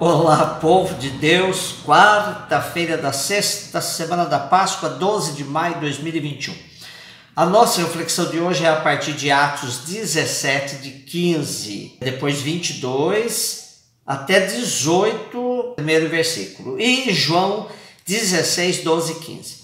Olá, povo de Deus, quarta-feira da sexta semana da Páscoa, 12 de maio de 2021. A nossa reflexão de hoje é a partir de Atos 17, de 15, depois 22 até 18, primeiro versículo, e João 16, 12 e 15.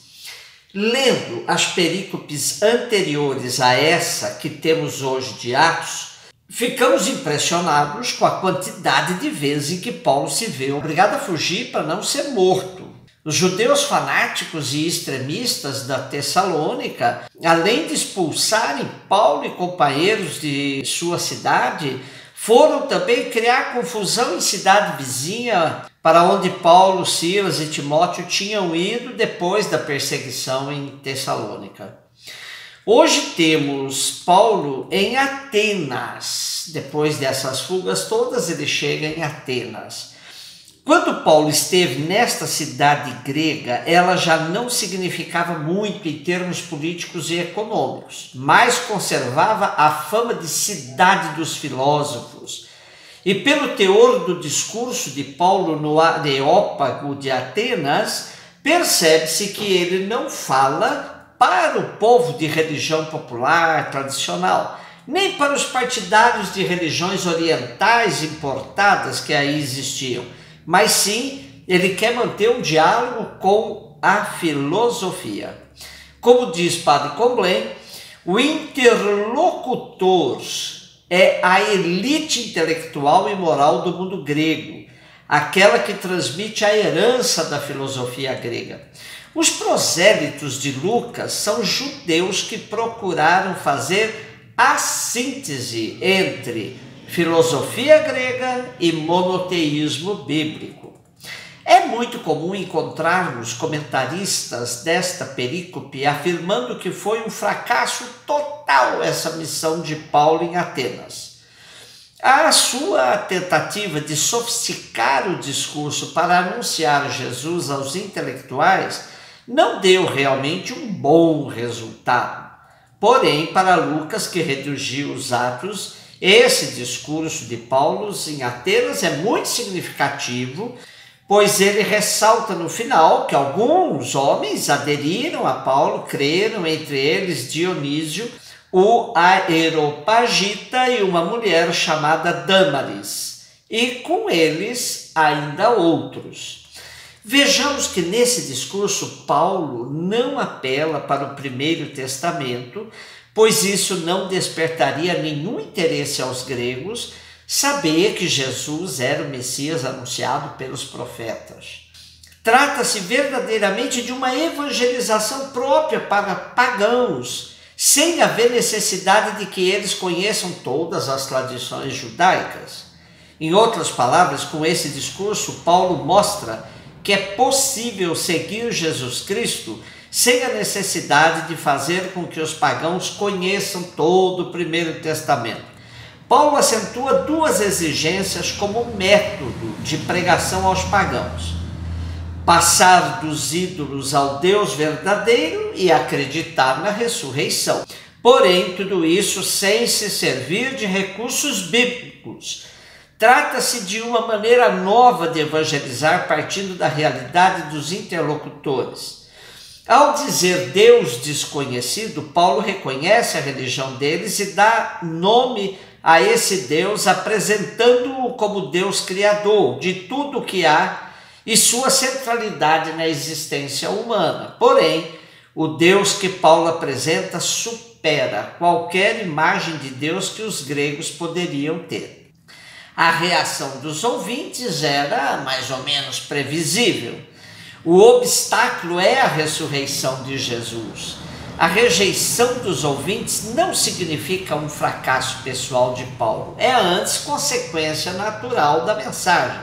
Lendo as perícopes anteriores a essa que temos hoje de Atos, ficamos impressionados com a quantidade de vezes em que Paulo se vê obrigado a fugir para não ser morto. Os judeus fanáticos e extremistas da Tessalônica, além de expulsarem Paulo e companheiros de sua cidade, foram também criar confusão em cidade vizinha para onde Paulo, Silas e Timóteo tinham ido depois da perseguição em Tessalônica. Hoje temos Paulo em Atenas. Depois dessas fugas todas, ele chega em Atenas. Quando Paulo esteve nesta cidade grega, ela já não significava muito em termos políticos e econômicos, mas conservava a fama de cidade dos filósofos. E pelo teor do discurso de Paulo no Areópago de Atenas, percebe-se que ele não fala para o povo de religião popular tradicional, nem para os partidários de religiões orientais importadas que aí existiam, mas sim, ele quer manter um diálogo com a filosofia. Como diz Padre Comblen, o interlocutor é a elite intelectual e moral do mundo grego, aquela que transmite a herança da filosofia grega. Os prosélitos de Lucas são judeus que procuraram fazer a síntese entre filosofia grega e monoteísmo bíblico. É muito comum encontrarmos comentaristas desta perícope afirmando que foi um fracasso total essa missão de Paulo em Atenas. A sua tentativa de sofisticar o discurso para anunciar Jesus aos intelectuais não deu realmente um bom resultado. Porém, para Lucas, que redigiu os Atos, esse discurso de Paulo em Atenas é muito significativo, pois ele ressalta no final que alguns homens aderiram a Paulo, creram, entre eles Dionísio, o Areopagita e uma mulher chamada Dâmaris, e com eles ainda outros. Vejamos que nesse discurso Paulo não apela para o Primeiro Testamento, pois isso não despertaria nenhum interesse aos gregos saber que Jesus era o Messias anunciado pelos profetas. Trata-se verdadeiramente de uma evangelização própria para pagãos, sem haver necessidade de que eles conheçam todas as tradições judaicas. Em outras palavras, com esse discurso, Paulo mostra que é possível seguir Jesus Cristo sem a necessidade de fazer com que os pagãos conheçam todo o Primeiro Testamento. Paulo acentua duas exigências como método de pregação aos pagãos: passar dos ídolos ao Deus verdadeiro e acreditar na ressurreição. Porém, tudo isso sem se servir de recursos bíblicos. Trata-se de uma maneira nova de evangelizar partindo da realidade dos interlocutores. Ao dizer Deus desconhecido, Paulo reconhece a religião deles e dá nome a esse Deus, apresentando-o como Deus criador de tudo o que há e sua centralidade na existência humana. Porém, o Deus que Paulo apresenta supera qualquer imagem de Deus que os gregos poderiam ter. A reação dos ouvintes era mais ou menos previsível. O obstáculo é a ressurreição de Jesus. A rejeição dos ouvintes não significa um fracasso pessoal de Paulo, é antes consequência natural da mensagem.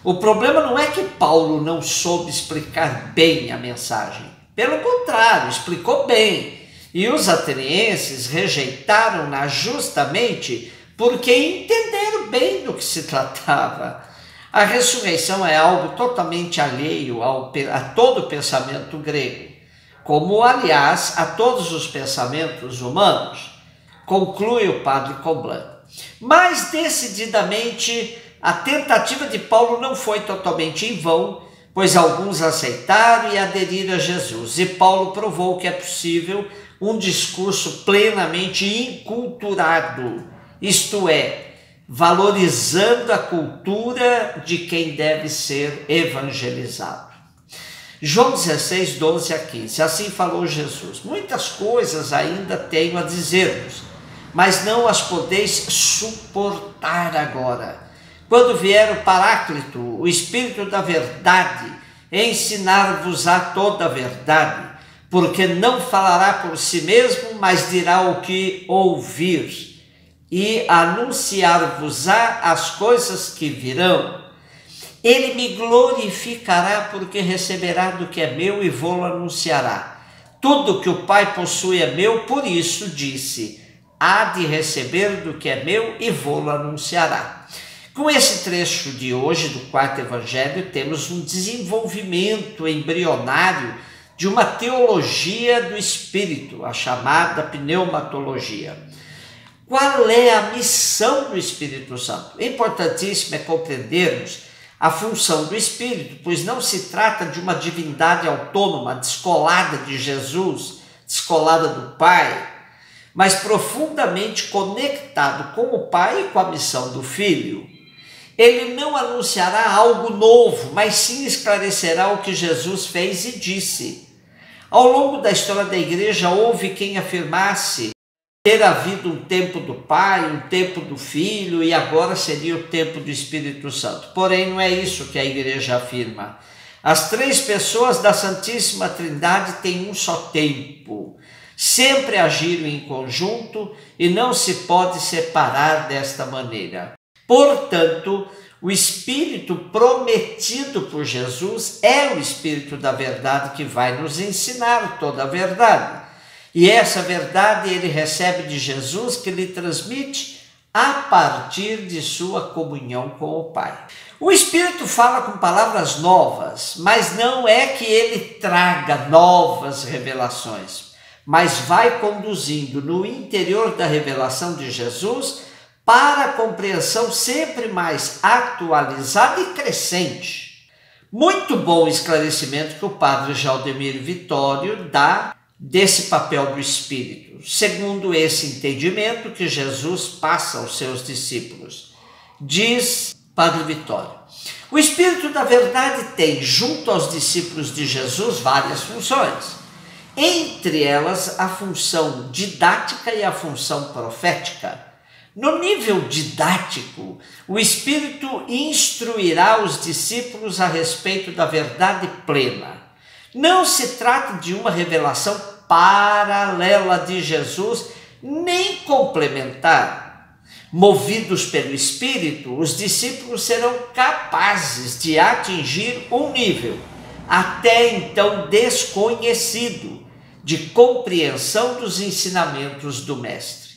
O problema não é que Paulo não soube explicar bem a mensagem. Pelo contrário, explicou bem. E os atenienses rejeitaram-na justamente porque entenderam bem do que se tratava. A ressurreição é algo totalmente alheio a todo o pensamento grego, como, aliás, a todos os pensamentos humanos, conclui o padre Comblen. Mais decididamente, a tentativa de Paulo não foi totalmente em vão, pois alguns aceitaram e aderiram a Jesus. E Paulo provou que é possível um discurso plenamente inculturado, isto é, valorizando a cultura de quem deve ser evangelizado. João 16, 12 a 15. Assim falou Jesus: muitas coisas ainda tenho a dizer-vos, mas não as podeis suportar agora. Quando vier o Paráclito, o Espírito da verdade, ensinar-vos-á toda a verdade, porque não falará por si mesmo, mas dirá o que ouvir, e anunciar-vos-á as coisas que virão. Ele me glorificará, porque receberá do que é meu e vou-lo anunciará. Tudo que o Pai possui é meu, por isso disse: há de receber do que é meu e vou-lo anunciará. Com esse trecho de hoje do quarto evangelho, temos um desenvolvimento embrionário de uma teologia do Espírito, a chamada pneumatologia. Qual é a missão do Espírito Santo? Importantíssimo é compreendermos a função do Espírito, pois não se trata de uma divindade autônoma, descolada de Jesus, descolada do Pai, mas profundamente conectado com o Pai e com a missão do Filho. Ele não anunciará algo novo, mas sim esclarecerá o que Jesus fez e disse. Ao longo da história da igreja, houve quem afirmasse ter havido um tempo do Pai, um tempo do Filho e agora seria o tempo do Espírito Santo. Porém, não é isso que a igreja afirma. As três pessoas da Santíssima Trindade têm um só tempo. Sempre agiram em conjunto e não se pode separar desta maneira. Portanto, o Espírito prometido por Jesus é o Espírito da verdade que vai nos ensinar toda a verdade. E essa verdade ele recebe de Jesus, que lhe transmite a partir de sua comunhão com o Pai. O Espírito fala com palavras novas, mas não é que ele traga novas revelações, mas vai conduzindo no interior da revelação de Jesus para a compreensão sempre mais atualizada e crescente. Muito bom esclarecimento que o padre Jaldemir Vitório dá desse papel do Espírito, segundo esse entendimento que Jesus passa aos seus discípulos. Diz Padre Vitório: o Espírito da verdade tem, junto aos discípulos de Jesus, várias funções. Entre elas, a função didática e a função profética. No nível didático, o Espírito instruirá os discípulos a respeito da verdade plena. Não se trata de uma revelação paralela de Jesus, nem complementar. Movidos pelo Espírito, os discípulos serão capazes de atingir um nível, até então desconhecido, de compreensão dos ensinamentos do Mestre.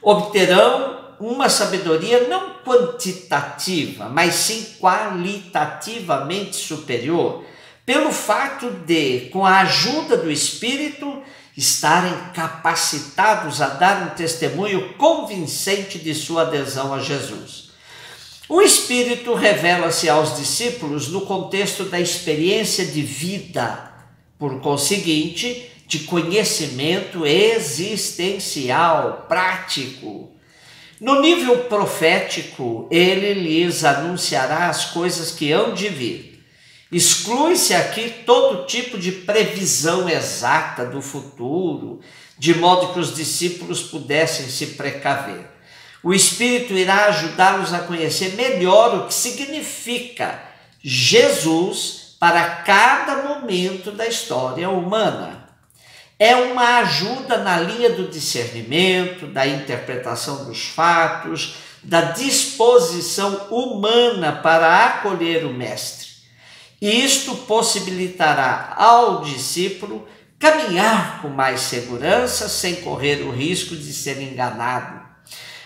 Obterão uma sabedoria não quantitativa, mas sim qualitativamente superior, pelo fato de, com a ajuda do Espírito, estarem capacitados a dar um testemunho convincente de sua adesão a Jesus. O Espírito revela-se aos discípulos no contexto da experiência de vida, por conseguinte, de conhecimento existencial, prático. No nível profético, ele lhes anunciará as coisas que hão de vir. Exclui-se aqui todo tipo de previsão exata do futuro, de modo que os discípulos pudessem se precaver. O Espírito irá ajudá-los a conhecer melhor o que significa Jesus para cada momento da história humana. É uma ajuda na linha do discernimento, da interpretação dos fatos, da disposição humana para acolher o Mestre. Isto possibilitará ao discípulo caminhar com mais segurança, sem correr o risco de ser enganado.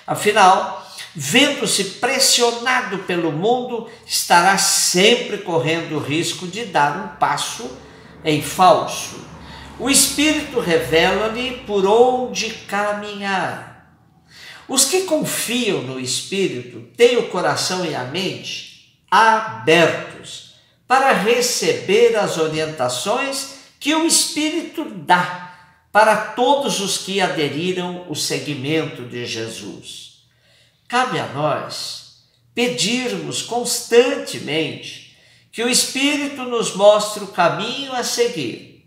Afinal, vendo-se pressionado pelo mundo, estará sempre correndo o risco de dar um passo em falso. O Espírito revela-lhe por onde caminhar. Os que confiam no Espírito têm o coração e a mente abertos para receber as orientações que o Espírito dá para todos os que aderiram ao seguimento de Jesus. Cabe a nós pedirmos constantemente que o Espírito nos mostre o caminho a seguir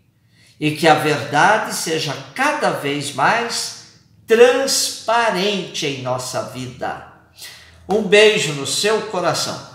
e que a verdade seja cada vez mais transparente em nossa vida. Um beijo no seu coração.